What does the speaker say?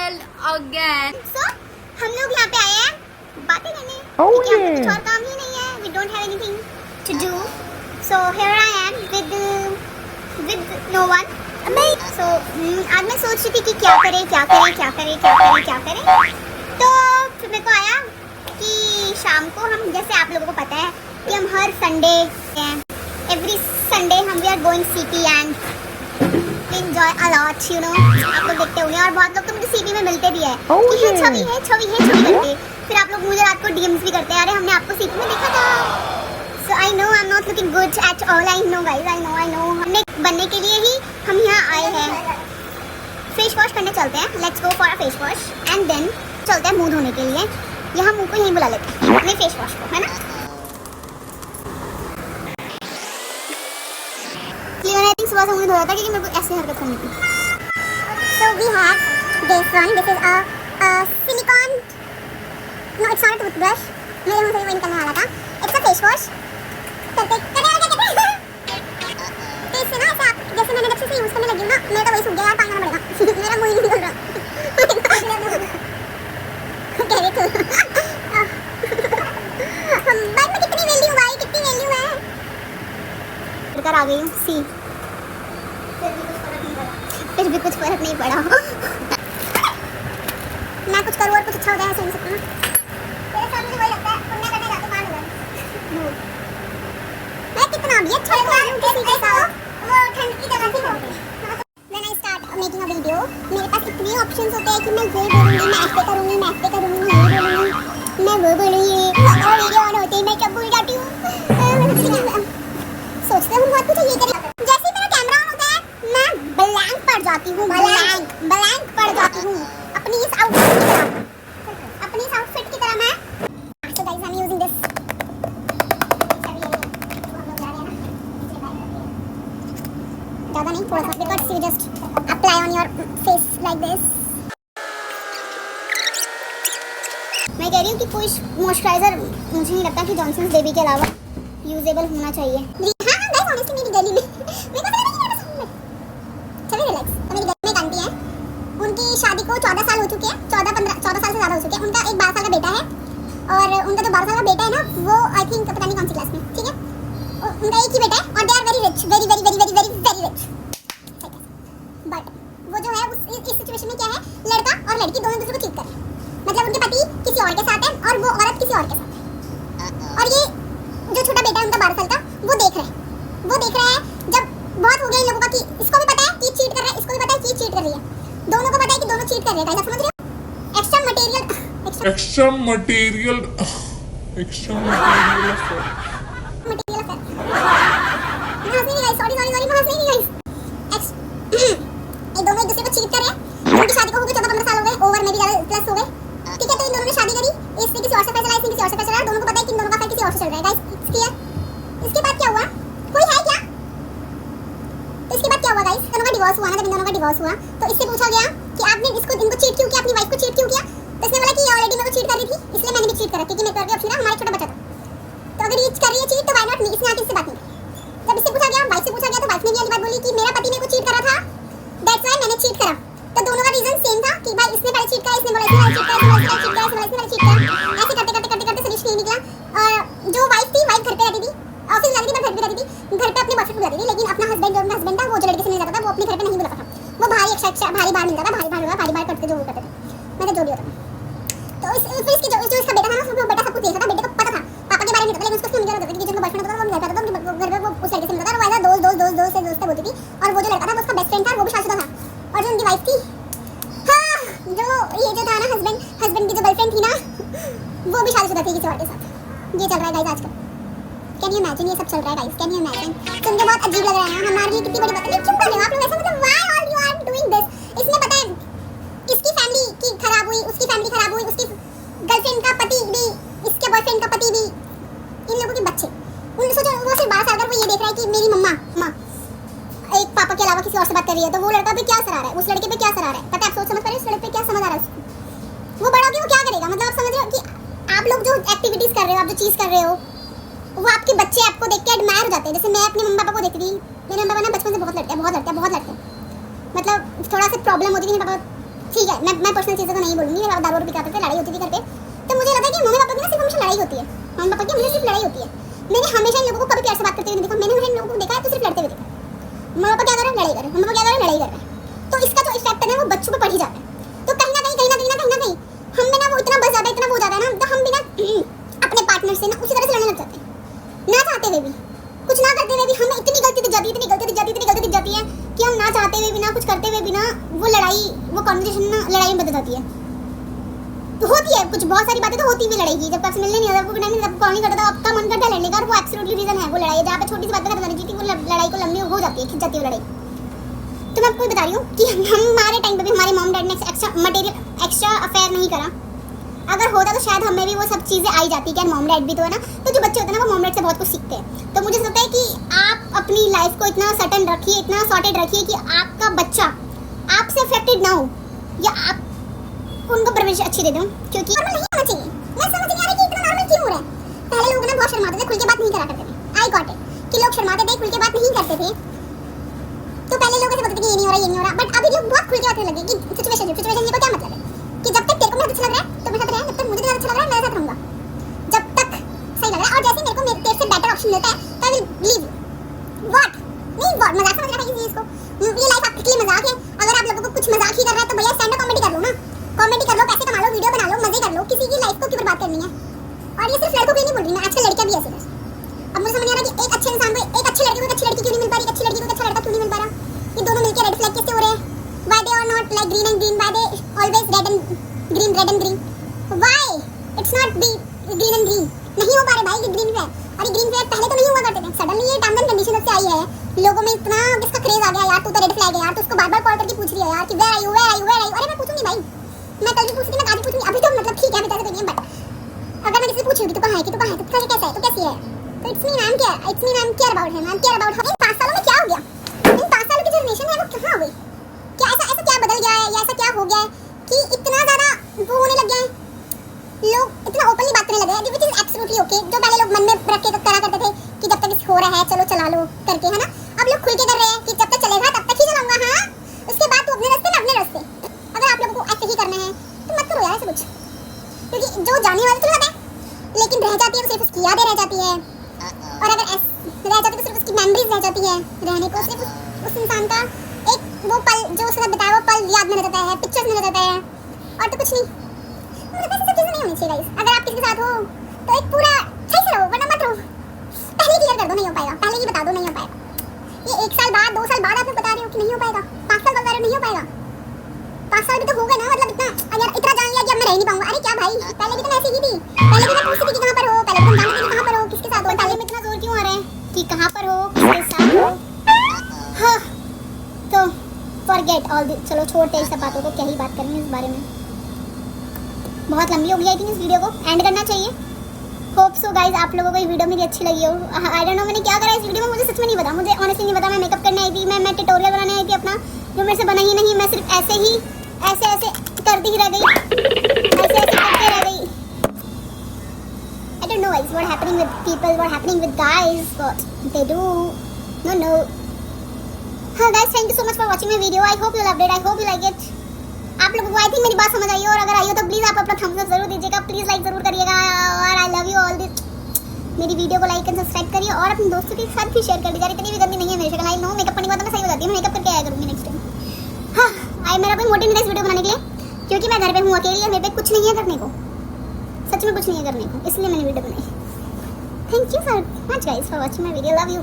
well again. So, हम लोग यहाँ पे आए हैं बातें करने क्योंकि हमें कुछ और काम ही नहीं है. We don't have anything to do. So here I am with no one. So आज मैं सोच रही थी कि क्या करें. तो फिर मेरे को आया कि शाम को हम, जैसे आप लोगों को पता है कि हम हर संडे every Sunday हम we are going CP and enjoy a lot, you know. आप लोग देखते होंगे और बहुत लोग तो मुझे सीपी में मिलते भी है कि ये छवि है करके. फिर आप लोग मुझे रात को डीएम्स भी करते हैं, अरे हमने आपको सीपी में देखा था. So I know I'm not looking good at all. I know guys, I know. हमने बनने के लिए ही हम यहाँ आए हैं. फेस वॉश करने चलते हैं. Let's go for a face wash and then चलते हैं मुंह धोने के लिए. यहाँ मुंह को यहीं बुला लेते हैं अपने फेस वॉश को, है ना. सुबह से मुझे धोया था क्योंकि मेरे को ऐसे हरकत करनी थी. So we have this one. This is a silicone. No, it's not a toothbrush. मेरे मुंह से वो निकलने वाला था. It's a face wash. करते इससे ना ऐसे आप, जैसे मैंने जब से यूज करने लगी हूँ ना, मेरा तो वही सूख गया यार. पानी लाना पड़ेगा. मेरा मुंह ही नहीं धुल रहा. कह रही थी भाई मैं कितनी वैल्यू है. कर आ गई हूँ. सी फिर भी कुछ फर्क नहीं पड़ा. मैं कुछ करूँ और कुछ अच्छा हो जाए, ऐसा नहीं सकता ना. तेरे सामने मुझे वही लगता है पुण्य करने जाते मान हुआ. मैं कितना भी अच्छा लग रहा हूँ किसी के साथ. वो ठंड की जगह थी. When I start making a video, मेरे पास इतने ऑप्शंस होते हैं कि मैं ये बोलूँगी, मैं ऐसे करूँगी, मैं वो बोलूँगी. और वीडियो ऑन होते ही मैं क्या भूल जाती हूँ. सोचते हूँ बहुत कुछ ये करें. जैसे मेरा कैमरा ऑन होता है मैं ब्लैंक पड़ जाती हूँ. अपनी इस आउटफिट की तरह मैं. So guys, I'm using this. ज़्यादा नहीं, थोड़ा सा, because you just apply on your face like this. मैं कह रही हूँ कि कोई मॉइस्चराइजर मुझे नहीं लगता कि जॉनसन्स बेबी के अलावा यूजेबल होना चाहिए. ऑनेस्टली मेरी गली में मेरे को चलिए रिलैक्स. तो मेरी गली में एक आंटी है, उनकी शादी को 14 साल हो चुके हैं. 14 साल से ज़्यादा हो चुके हैं. उनका एक 12 साल का बेटा है और उनका जो 12 साल का बेटा है ना, वो आई थिंक पता नहीं कौन सी क्लास में. ठीक है, उनका एक ही बेटा है और they are very rich, very rich. But वो जो है इस सिचुएशन में क्या है, लड़का और लड़की दोनों दूसरे को चीट कर रहे हैं. मतलब उनके पति किसी और के साथ है और वो औरत किसी और के साथ है. और ये जो छोटा बेटा है उनका 12 साल का, वो देख रहा है जब बहुत हो गया इन लोगों का कि इसको भी पता है कि चीट कर रहा है, इसको भी पता है कि चीट कर रही है. दोनों को पता है कि दोनों चीट कर रहे हैं. गाइस आप समझ रहे हो? एक्स्ट्रा मटेरियल ये दोनों एक दूसरे को चीट कर रहे हैं. उनकी शादी को हो गए 14-15 साल हो गए, ओवर में भी ज़्यादा प्लस हो गए. ठीक है, तो इन दोनों ने शादी करी. इसने किसी और से पैसा लाया, इसने किसी और से पैसा लाया. दोनों को पता है कि इन दोनों का अफेयर किसी और से चल रहा है. Guys clear? इसके बाद क्या हुआ? कोई है क्या? तो इसके बाद क्या हुआ गाइस? दोनों का डिवोर्स हुआ ना. जब इन दोनों का डिवोर्स हुआ तो इससे पूछा गया कि आपने इनको चीट क्यों किया, अपनी वाइफ को चीट क्यों किया? तो इसने बोला कि ये ऑलरेडी मेरे को चीट कर रही थी, इसलिए मैंने भी चीट करा क्योंकि मेरे पर भी ऑप्शन था, हमारा छोटा बच्चा था. तो अगर ये कर रही है चीट तो व्हाई नॉट मी? इसने आके इससे बात नहीं. जब इससे पूछा गया, वाइफ से पूछा गया, तो वाइफ ने भी ये बात बोली कि मेरा पति मेरे को चीट करा था, दैट्स व्हाई मैंने चीट करा. तो दोनों का रीजन सेम था कि भाई इसने पहले चीट करा, इसने बोला इसने पहले चीट करा. ऐसे करते सोल्यूशन नहीं निकला. और जो वाइफ थी, वाइफ घर पे रहती थी, ऑफिस जाती थी, पर घर पे रहती थी. घर पे अपने बॉयफ्रेंड को बुलाती थी, लेकिन अपना हस्बैंड था, वो जो लड़के से मिल जाता था, वो अपने घर पे नहीं बुलाता था. वो भारी बार मिलता था, भारी बार करते जो वो करते थे. मैं तो जो भी होता. तो फिर इसकी जो इसका बेटा था ना, उसको बेटा सब कुछ देखा था. बेटे को पता था पापा के बारे में, लेकिन उसको नहीं होता था कि जिसका बॉयफ्रेंड होता था वो मिल जाता था. तो घर पे वो उस लड़के से मिलता था और वो ऐसा दोस्त बोलती थी. और वो जो लड़का था वो उसका बेस्ट फ्रेंड था, वो भी शादीशुदा था. और जो उनकी वाइफ थी, हाँ, जो ये जो था ना हस्बैंड की जो गर्लफ्रेंड थी ना, वो भी शादीशुदा थी किसी और के साथ. ये चल रहा है गाइस आजकल. Can you imagine? ये सब चल रहा है गाइस. Can you imagine? तो मुझे बहुत अजीब लग रहा है ना. हमारे लिए कितनी बड़ी बात है. क्यों कर रहे हो आप लोग ऐसा? मतलब why all you are doing this? इसमें पता है इसकी फैमिली की खराब हुई, उसकी फैमिली खराब हुई, उसकी गर्लफ्रेंड का पति भी, इसके बॉयफ्रेंड का पति भी, इन लोगों के बच्चे. उन सोचो वो सिर्फ 12 साल का, वो ये देख रहा है कि मेरी मम्मा एक पापा के अलावा किसी और से बात कर रही है. तो वो लड़का पे क्या असर आ रहा है, उस लड़के पे क्या असर आ रहा है? पता है? आप सोच समझ पा रहे हो उस लड़के पे क्या समझ आ रहा है उसको? वो बड़ा होकर वो क्या करेगा? मतलब आप समझ रहे हो कि आप लोग जो एक्टिविटीज कर रहे हो, आप जो चीज़ कर रहे हो, वो आपके बच्चे आपको देख के एडमायर हो जाते हैं. जैसे मैं अपने मम्मी पापा को देखती थी. मेरे मम्मी पापा ना बचपन से बहुत लड़ते हैं. मतलब थोड़ा सा प्रॉब्लम होती थी. मेरे पापा ठीक है, मैं पर्सनल चीज़ें तो नहीं बोलूँगी, दारू वारू पिलाते थे, लड़ाई होती थी घर पे, तो मुझे लगा कि मम्मी पापा की ना सिर्फ हमेशा लड़ाई होती है, मम्मी पापा की हमेशा सिर्फ लड़ाई होती है। मैंने हमेशा इन लोगों को कभी प्यार से बात करते हुए नहीं देखा, मैंने इन लोगों को देखा है तो सिर्फ लड़ते हुए देखा। मम्मी पापा क्या कर रहे हैं, लड़ाई कर रहे हैं, मम्मी पापा क्या कर रहे हैं, लड़ाई कर रहे हैं। तो इसका जो इफेक्ट है ना वो बच्चों पे पड़ ही जाता है। तो कहीं ना कहीं हम में ना वो इतना बस जाता है, इतना वो जाता है ना, तो हम भी ना अपने पार्टनर से ना उसी तरह से लड़ने लग जाते हैं, ना चाहते हुए भी, कुछ ना करते हुए भी हमें इतनी गलती दिख जाती है, इतनी गलती दिख जाती है कि हम ना चाहते हुए भी, ना कुछ करते हुए भी ना वो लड़ाई, वो कन्वर्सेशन ना लड़ाई में बदल जाती है। तो होती है कुछ, बहुत सारी बातें तो होती भी लड़ाई की, जब आपसे मिलने नहीं आता, आपको नहीं, आपको कॉल नहीं करता, आपका मन करता है लड़ने का, और वो एब्सोल्युटली रीजन है वो लड़ाई, जहाँ पे छोटी सी बात करने की वो लड़ाई को लंबी हो जाती है, खिंच जाती है लड़ाई। तो मैं आपको बता रही हूँ कि हमारे टाइम पे भी हमारे मॉम डैड ने एक्स्ट्रा अफेयर नहीं करा। अगर होता तो शायद हमें भी वो सब चीज़ें आई जाती कि यार मॉम डैड भी तो है ना, तो जो बच्चे होते हैं ना वो मॉम डैड से बहुत कुछ सीखते हैं। तो मुझे लगता है कि आप अपनी लाइफ को इतना सर्टन रखिए, इतना सॉर्टेड रखिए कि आपका बच्चा आपसे अफेक्टेड ना हो, या आप उनको परवरिश अच्छी दे दो, क्योंकि नॉर्मल नहीं होना चाहिए। मैं समझ नहीं आ रही कि इतना नॉर्मल क्यों हो रहा है। पहले लोग ना बहुत शर्माते थे, खुल के बात नहीं करा करते थे। आई गॉट इट कि लोग शर्माते थे, खुल के बात नहीं करते थे। तो पहले लोग ऐसे बोलते थे कि ये नहीं हो रहा, ये नहीं हो रहा, बट अभी लोग बहुत खुल के बात करने लगे कि सिचुएशन का क्या मतलब है कि जब तक तेरे को मेरा अच्छा लग रहा है तो मेरे साथ रह, जब तक मुझे तेरा अच्छा लग रहा है मेरे साथ रहूंगा, जब तक सही लग रहा है। और जैसे मेरे को तेरे से बेटर ऑप्शन मिलता है तो I will leave you. What नहीं, व्हाट मजाक समझ रहा है इस चीज को, ये लाइफ आपके लिए मजाक है। अगर आप लोगों को कुछ मजाक ही कर रहा है तो भैया स्टैंड अप कॉमेडी कर लो ना, कॉमेडी कर लो, पैसे कमा लो, वीडियो बना लो, मजे कर लो, किसी की लाइफ को क्यों बर्बाद करनी है। और ये सिर्फ लड़कों के लिए नहीं बोल रही मैं, आजकल लड़कियां भी ऐसे हैं। अब मुझे समझ नहीं आ रहा कि एक अच्छे इंसान को, एक अच्छे लड़के को एक अच्छी लड़की क्यों नहीं मिल पा रही, एक अच्छी लड़की को एक अच्छा लड़का क्यों नहीं मिल पा रहा। ये दोनों मिलकर रेड फ्लैग कैसे हो रहे हैं? Why they are not like green and green? Why they always red and green? Why? It's not green and green. नहीं हो पा रहे भाई ये ग्रीन फ्लैग, और ये ग्रीन फ्लैग पहले तो नहीं हुआ करते थे, सडनली ये टर्म्स एंड कंडीशंस से आई है। लोगों में इतना इसका क्रेज आ गया यार, तू तो रेड फ्लैग है यार, तो उसको बार-बार कॉल करके पूछ रही है यार कि where are you? अरे मैं पूछूंगी भाई, मैं कल भी पूछूंगी, मैं आज भी पूछूंगी। अभी तो मतलब ठीक है, अभी तक तो नहीं है, बट अगर मैं किसी से पूछूंगी तो कहाँ है, तो कैसा है, तो कैसी है, तो it's mean I am care about him, I am care about her. इन 5 सालों में क्या हो गया? इन 5 सालों की जो रिलेशन है वो कहाँ हो गई? क्या ऐसा क्या बदल गया है, या ऐसा क्या हो गया है कि इतना ज़्यादा वो होने लग गया है, लोग इतना ओपनली बात करने लगे हैं, व्हिच इज एब्सोल्युटली ओके। जो पहले लोग मन में रख के करा करते थे कि जब तक हो रहा है चलो चला लो करके, है ना, अब लोग खुल के कर रहे हैं कि जब तक चलेगा तब तक ही चलाऊंगा, हाँ उसके बाद तो अपने रास्ते, मैं अपने रास्ते। अगर आप लोगों को ऐसे ही करना है तो मत करो यार ऐसे कुछ, क्योंकि जो जाने वाली तो है लेकिन रह जाती है वो सिर्फ उसकी यादें रह जाती है, और अगर रह जाती है तो सिर्फ उसकी मेमोरीज रह जाती है रहने को, सिर्फ उस इंसान का एक वो पल जो उसके साथ बिताया वो पल याद में रह जाता है, पिक्चर्स में रह जाता है, और तो कुछ नहीं। मुझे ऐसी सब चीज़ें नहीं होनी चाहिए गाइस। अगर आप किसी के साथ हो तो एक पूरा सही से रहो, वरना मत रहो। पहले क्लियर कर दो नहीं हो पाएगा, पहले ही बता दो नहीं हो पाएगा। ये 1 साल बाद 2 साल बाद आप बता रहे हो कि नहीं हो पाएगा, 5 साल बाद बता रहे हो नहीं हो पाएगा, 5 साल भी तो हो गए ना, मतलब इतना अगर इतना जान लिया कि अब मैं रह नहीं पाऊंगा। अरे क्या भाई, पहले भी तो मैं ऐसे ही थी, पहले भी मैं पूछती थी कि कहाँ पर हो, पहले भी तुम जानते थे कहाँ पर हो, किसके साथ हो, पहले में इतना जोर क्यों आ रहा है कि कहाँ पर हो, किसके साथ हो। हाँ तो फॉरगेट ऑल दिस, चलो छोड़ते हैं इस सब बातों को, क्या ही बात करेंगे इस बारे में, बहुत लंबी हो गई। आई थिंक इस वीडियो को एंड करना चाहिए। होप सो गाइज आप लोगों को ये वीडियो मेरी अच्छी लगी हो। आई डोंट नो मैंने क्या करा इस वीडियो में, मुझे सच में नहीं पता, मुझे ऑनेस्टली नहीं पता। मैं मेकअप करने आई थी, मैं ट्यूटोरियल बनाने आई थी अपना, जो मेरे से बना ही नहीं, मैं सिर्फ ऐसे करती ही रह गई, ऐसे करते रह गई। I don't know guys what happening with people, what happening with guys, what they do, no. Guys, thank you so much for watching my video. I hope you loved it, I hope you like it. आप लोगों को I think मेरी बात समझ आई हो, और अगर आई हो तो प्लीज़ आप अपना थम्स अप जरूर दीजिएगा, प्लीज़ लाइक जरूर करिएगा, और I love you all this. मेरी वीडियो को लाइक एंड सब्सक्राइब करिए, और अपने दोस्तों के साथ भी शेयर कर दीजिए। इतनी भी गंदी नहीं है मेरी शक्ल, आई नो मेकअप करने के बाद मैं सही हो जाती हूँ, मैं मेकअप करके आया करूँगी नेक्स्ट टाइम। हाँ मेरा कोई मोटिव नहीं था इस वीडियो बनाने के लिए, क्योंकि मैं घर पे हूँ अकेली, मेरे पे कुछ नहीं है करने को, सच में कुछ नहीं है करने को, इसलिए मैंने वीडियो बनाई। Thank you so much guys for watching my video, love you.